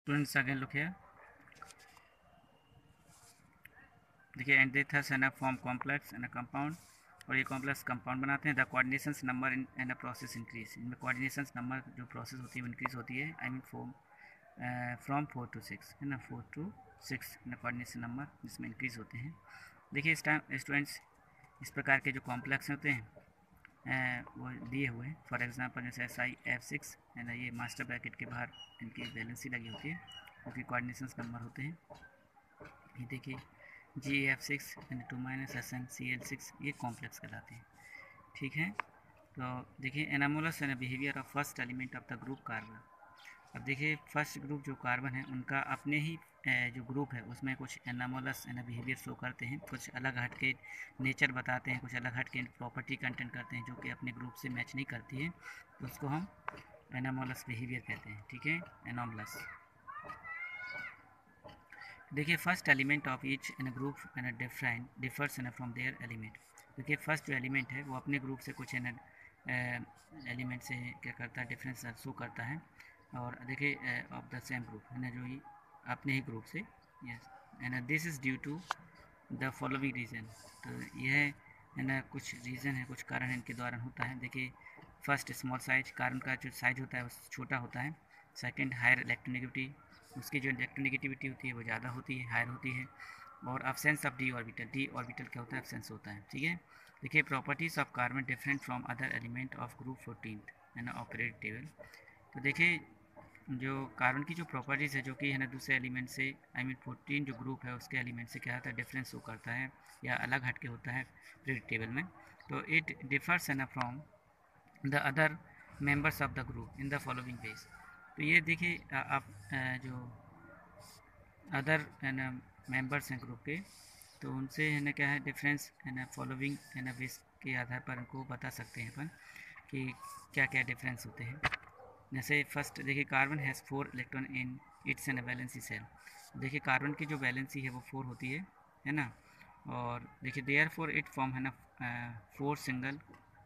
Students again look here. देखिए and they thus an form complex an compound और ये complex compound बनाते हैं. The coordinations number in an process increase. इनमें coordinations number जो process होती है वो इंक्रीज होती है. आई मीन फ्रॉम 4 to 6 है ना, 4 to 6 कोऑर्डिनेशन नंबर जिसमें इंक्रीज होते हैं. देखिए इस टाइम स्टूडेंट्स इस प्रकार के जो कॉम्प्लेक्स होते हैं वो दिए हुए हैं. फॉर एग्जांपल जैसे SiF6 है ना, ये मास्टर ब्रैकेट के बाहर इनकी वैलेंसी लगी होती है क्योंकि कोऑर्डिनेशंस नंबर होते हैं. ये देखिए GF6 यानी 2 - SnCl6 ये कॉम्प्लेक्स कहलाते हैं. ठीक है, तो देखिए anomalous and behaviour of first element of the group carbon. अब देखिए फर्स्ट ग्रुप जो कार्बन है उनका अपने ही जो ग्रुप है उसमें कुछ एनामोलस एंड बिहेवियर शो करते हैं, कुछ अलग हट के नेचर बताते हैं, कुछ अलग हट के प्रॉपर्टी कंटेंट करते हैं जो कि अपने ग्रुप से मैच नहीं करती है, तो उसको हम एनामोलस बिहेवियर कहते हैं. ठीक है, एनोमलस. देखिए first element of each in group an differs from their element. देखिए फर्स्ट जो एलिमेंट है वो अपने ग्रुप से कुछ एलिमेंट से क्या करता है, डिफरेंस शो करता है. और देखिए ऑफ द सेम ग्रुप है ना, जो ही अपने ही ग्रुप से. Yes, and this is due to the following reason. तो यह है ना कुछ रीज़न है, कुछ कारण इनके द्वारा होता है. देखिए फर्स्ट स्मॉल साइज, कार्बन का जो साइज होता है वो छोटा होता है. सेकंड हायर इलेक्ट्रोनेगेटिविटी, उसकी जो इलेक्ट्रोनेगेटिविटी होती है वो ज़्यादा होती है, हायर होती है. और अब्सेंस ऑफ डी ऑर्बिटल क्या होता है, अब्सेंस होता है. ठीक है, देखिए properties of carbon different from other element of group 14 है ना, ऑपरेट टेबल. तो देखिए जो कार्बन की जो प्रॉपर्टीज़ है जो कि है ना दूसरे एलिमेंट से, आई मीन 14 जो ग्रुप है उसके एलिमेंट से क्या होता है, डिफरेंस शो करता है या अलग हट के होता है पीरियड टेबल में. तो इट डिफर्स है ना from the other members of the group in the following veg. तो ये देखिए आप जो अदर है ना मेंबर्स हैं ग्रुप के, तो उनसे है ना क्या है डिफरेंस है ना फॉलोइंग है ना बेस के आधार पर उनको बता सकते हैं अपन कि क्या क्या डिफरेंस होते हैं. जैसे फर्स्ट देखिए carbon has 4 electron in its an valency shell. देखिए कार्बन की जो वैलेंसी है वो 4 होती है ना. और देखिए देयर फॉर इट फॉर्म है ना 4 सिंगल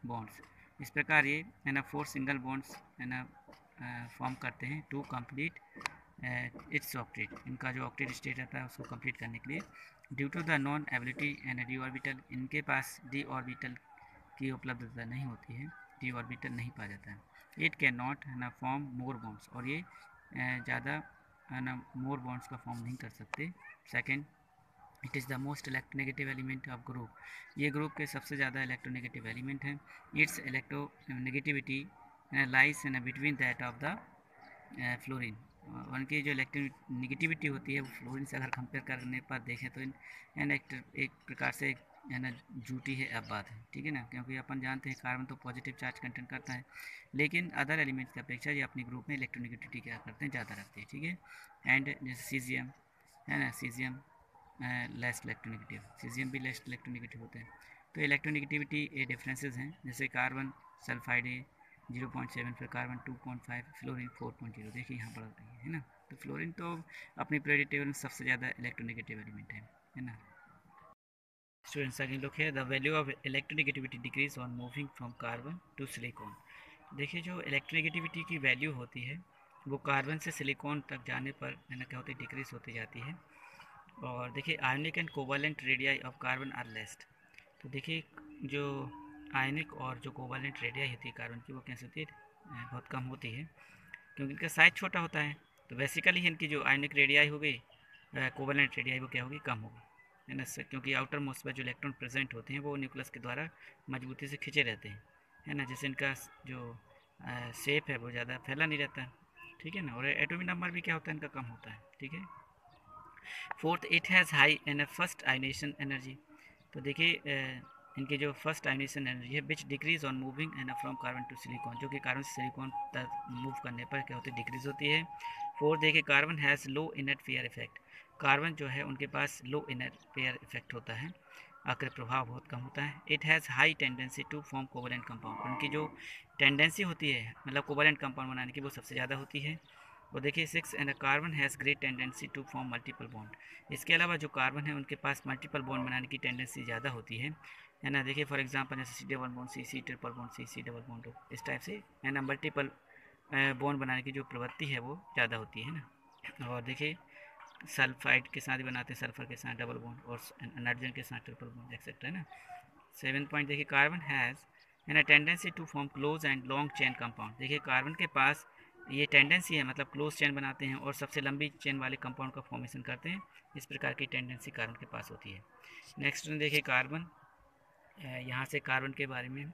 बॉन्ड्स. इस प्रकार ये है ना 4 सिंगल बॉन्ड्स है ना फॉर्म करते हैं टू कंप्लीट इट्स ऑक्टेट. इनका जो ऑक्टेट स्टेट रहता है उसको कंप्लीट करने के लिए. Due to the non ability and D orbital, इनके पास डी ऑर्बिटल की उपलब्धता नहीं होती है, डी ऑर्बिटल नहीं पाया जाता है. इट कैन नॉट है ना फॉर्म मोर बॉन्ड्स, और ये ज़्यादा है ना मोर बॉन्ड्स का फॉर्म नहीं कर सकते. Second, it is the most electronegative element of group. ये ग्रुप के सबसे ज़्यादा इलेक्ट्रोनेगेटिव एलिमेंट हैं. It's electronegativity lies in between that of the fluorine. उनकी जो इलेक्ट्रोनेगेटिविटी होती है वो फ्लोरीन से अगर कंपेयर करने पर देखें तो एक प्रकार से है ना झूठी है अब बात है. ठीक है ना, क्योंकि अपन जानते हैं कार्बन तो पॉजिटिव चार्ज कंटेंट करता है, लेकिन अदर एलिमेंट्स की अपेक्षा ये अपने ग्रुप में इलेक्ट्रोनेगेटिविटी क्या करते हैं, ज़्यादा रखते हैं. ठीक है, एंड जैसे सीजियम है ना, सीजियम लेस इलेक्ट्रोनेगेटिव, सीजियम भी लेस इलेक्ट्रोनेगेटिव होते हैं. तो इलेक्ट्रोनेगेटिविटी ये डिफरेंसेस हैं. जैसे कार्बन सल्फाइड 0.7, फिर कार्बन 2.5, फ्लोरीन 4.0. देखिए यहाँ बढ़ रही है ना. तो फ्लोरीन तो अपनी पीरियड टेबल में सबसे ज़्यादा इलेक्ट्रोनेगेटिव एलिमेंट है ना. Students again look here, the value of electronegativity decrease on moving from carbon to silicon. देखिए जो इलेक्ट्रोनेगेटिविटी की वैल्यू होती है वो कार्बन से सिलिकॉन तक जाने पर है ना क्या होती है, डिक्रीज होती जाती है. और देखिए ionic and covalent radii of carbon are least. तो देखिए जो आयनिक और जो कोवलेंट रेडियाई होती है कार्बन की वो कैसे होती है, बहुत कम होती है क्योंकि इनका साइज छोटा होता है. तो बेसिकली इनकी जो आयनिक रेडियाई हो गई, कोवलेंट रेडियाई वो क्या होगी, कम होगी है ना, क्योंकि आउटर मोस्ट पर जो इलेक्ट्रॉन प्रेजेंट होते हैं वो न्यूक्लियस के द्वारा मजबूती से खींचे रहते हैं है ना, जैसे इनका जो शेप है वो ज़्यादा फैला नहीं रहता. ठीक है ना, और एटॉमिक नंबर भी क्या होता है इनका कम होता है. ठीक है. Fourth, it has high an first ionization energy. तो देखिए इनकी जो फर्स्ट आयनेशन एनर्जी है which decreases on moving an from carbon to silicon, जो कि कार्बन से सिलिकॉन तक मूव करने पर क्या होती है, डिक्रीज होती है. फोर्थ देखिए carbon has low inert pair effect. Carbon जो है उनके पास लो इनर्ट पेयर इफेक्ट होता है, आकर प्रभाव बहुत कम होता है. It has high tendency to form covalent compound. उनकी जो टेंडेंसी होती है मतलब कोवलेंट कंपाउंड बनाने की वो सबसे ज़्यादा होती है. और देखिए 6, and carbon has great tendency to form multiple bond. इसके अलावा जो कार्बन है उनके पास मल्टीपल बॉन्ड बनाने की टेंडेंसी ज़्यादा होती है ना. देखिए फॉर एग्जांपल जैसे C double bond C, C triple bond C, C double bond इस टाइप से है ना, मल्टीपल बॉन्ड बनाने की जो प्रवृत्ति है वो ज़्यादा होती है ना. और देखिए सल्फाइड के साथ भी बनाते हैं, सल्फर के साथ डबल बॉन्ड और नाइट्रोजन के साथ ट्रिपल बॉन्ड एक्सेट्रा, है ना। 7 पॉइंट देखिए, carbon has an tendency to form close and long chain compound. देखिए कार्बन के पास ये टेंडेंसी है, मतलब क्लोज चेन बनाते हैं और सबसे लंबी चेन वाले कंपाउंड का फॉर्मेशन करते हैं। इस प्रकार की टेंडेंसी कार्बन के पास होती है। नेक्स्ट देखिए कार्बन, यहाँ से कार्बन के बारे में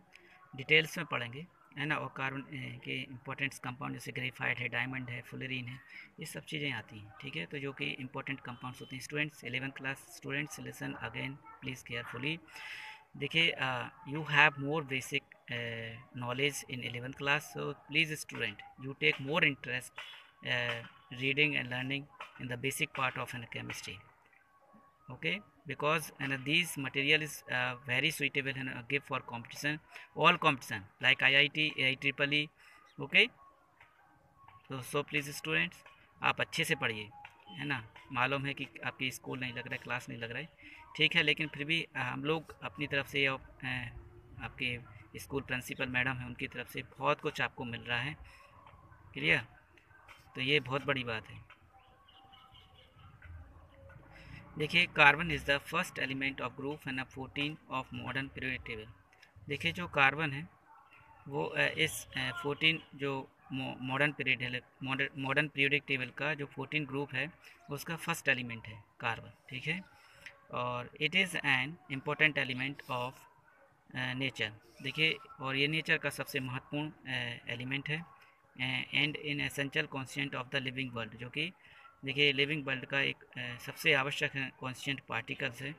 डिटेल्स में पढ़ेंगे, है ना। और कार्बन के इंपॉर्टेंट कंपाउंड जैसे ग्रेफाइट है, डायमंड है, फ्लोरीन है, ये सब चीज़ें आती हैं, ठीक है। तो जो कि इंपॉर्टेंट कंपाउंड्स होते हैं। Students 11th class students listen again please carefully. देखिए you have more basic knowledge in 11th class, so please student you take more interest reading and learning in the basic part of an chemistry, okay, because and these material is very suitable and give for competition, all competition like IIT, IEEE, okay। so please students आप अच्छे से पढ़िए, है ना। मालूम है कि आपकी स्कूल नहीं लग रहा है, क्लास नहीं लग रहा है, ठीक है, लेकिन फिर भी हम लोग अपनी तरफ से आपके स्कूल प्रिंसिपल मैडम है उनकी तरफ से बहुत कुछ आपको मिल रहा है, क्लियर। तो ये बहुत बड़ी बात है। देखिए carbon is the first element of group and 14 of modern periodic table. देखिए जो कार्बन है वो इस 14 जो मॉडर्न पीरियड है, मॉडर्न पीरियोडिक टेबल का जो 14 ग्रुप है उसका फर्स्ट एलिमेंट है कार्बन, ठीक है। और it is an important element of nature. देखिए और ये नेचर का सबसे महत्वपूर्ण एलिमेंट है and in essential constituent of the living world, जो कि देखिए लिविंग वर्ल्ड का एक सबसे आवश्यक कॉन्स्टिट्यूएंट पार्टिकल्स है।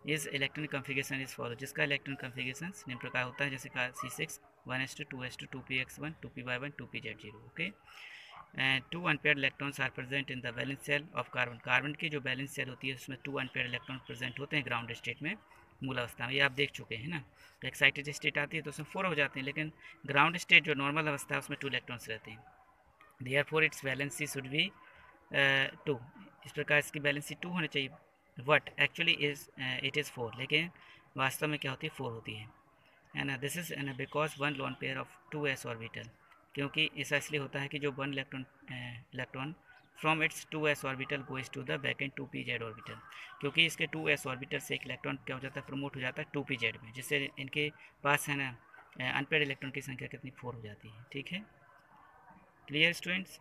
इस इलेक्ट्रॉनिक कन्फिगरेशन इज फॉलो, जिसका इलेक्ट्रॉनिक कन्फिगरेशन निम्न प्रकार होता है, जैसे का C6 1s2 2s2 2p(x1 2p(y1 2p(z0), okay. 2 unpaired electrons are present in the valence shell of carbon. Carbon की जो बैलेंस सेल होती है उसमें 2 अनपेयर्ड इलेक्ट्रॉन प्रेजेंट होते हैं ग्राउंड स्टेट में, मूल अवस्था में, ये आप देख चुके हैं ना। एक्साइटेड स्टेट आती है तो उसमें 4 हो जाते हैं, लेकिन ग्राउंड स्टेट जो नॉर्मल अवस्था है उसमें 2 इलेक्ट्रॉन्स रहते हैं। Therefore it's valency should be 2, इस प्रकार इसकी बैलेंसी 2 होनी चाहिए। What actually is it is 4, लेकिन वास्तव में क्या होती है 4 होती है ना। This is because one lone pair of 2s orbital, क्योंकि ऐसा इसलिए होता है कि जो one electron from its 2s orbital goes to the back and 2p(z) orbital, क्योंकि इसके 2s ऑर्बिटल से एक इलेक्ट्रॉन क्या हो जाता है, प्रमोट हो जाता है 2p(z) में, जिससे इनके पास है ना अनपेयर्ड इलेक्ट्रॉन की संख्या कितनी 4 हो जाती है, ठीक है। Clear students.